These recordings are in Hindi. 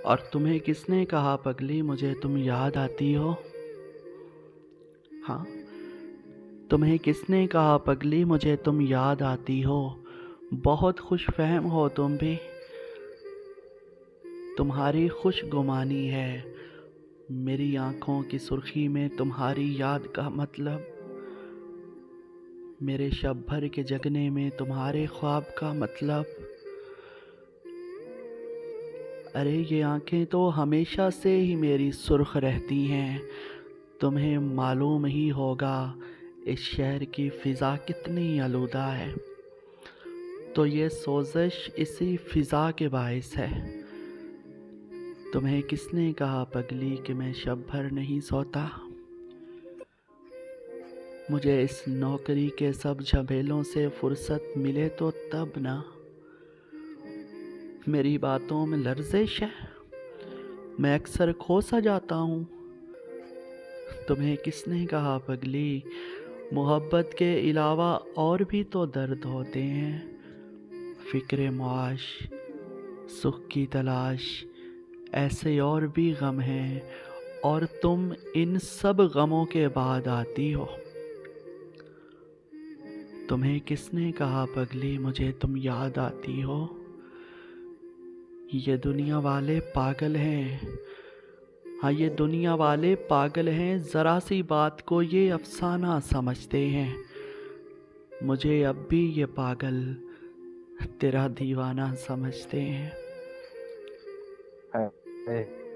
और तुम्हें किसने कहा पगली मुझे तुम याद आती हो? हाँ, तुम्हें किसने कहा पगली मुझे तुम याद आती हो? बहुत खुश फहम हो तुम भी, तुम्हारी खुशगुमानी है मेरी आंखों की सुर्खी में तुम्हारी याद का मतलब, मेरे शब भर के जगने में तुम्हारे ख्वाब का मतलब। अरे ये आंखें तो हमेशा से ही मेरी सुर्ख रहती हैं, तुम्हें मालूम ही होगा इस शहर की फ़िज़ा कितनी आलूदा है, तो ये सोज़श इसी फ़िज़ा के बाइस है। तुम्हें किसने कहा पगली कि मैं शब भर नहीं सोता? मुझे इस नौकरी के सब झमेलों से फुर्सत मिले तो तब ना। मेरी बातों में लर्ज़िश है, मैं अक्सर खो सा जाता हूँ। तुम्हें किसने कहा पगली मोहब्बत के अलावा और भी तो दर्द होते हैं, फ़िक्र मुआश, सुख की तलाश, ऐसे और भी गम हैं, और तुम इन सब गमों के बाद आती हो। तुम्हें किसने कहा पगली मुझे तुम याद आती हो? ये दुनिया वाले पागल हैं, हाँ ये दुनिया वाले पागल हैं, ज़रा सी बात को ये अफसाना समझते हैं। मुझे अब भी ये पागल तेरा दीवाना समझते हैं। हाय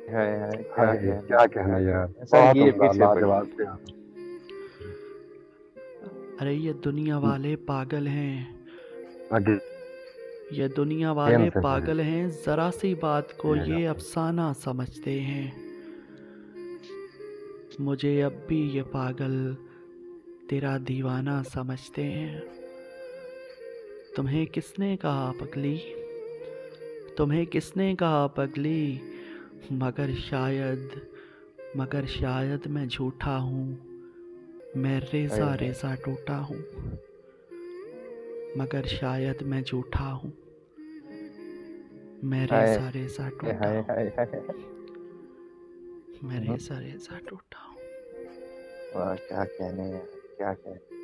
हाय हाय, क्या हाय कहना क्या कहना यार, सर, बहुत ये उम्दा, फिर से पढ़िए। लाजवाब थे आप। अरे ये दुनिया वाले पागल हैं, अगेन ये दुनिया वाले से पढ़े पागल हैं, ज़रा सी बात को जाएगा। ये अफसाना समझते हैं। मुझे अब भी ये पागल तेरा दीवाना समझते हैं। तुम्हें किसने कहा पगली, तुम्हें किसने कहा पगली, मगर शायद मैं झूठा हूँ, मैं हाय रेज़ा हाय रेज़ा टूटा हूँ। मगर शायद मैं झूठा हूँ, मैं हाय रेज़ा रेज़ा टूटा हाय हूँ, हाय हाय। मैं रेज़ा रेज़ा टूटा हूँ। वाह, क्या कहने यार, क्या कहने।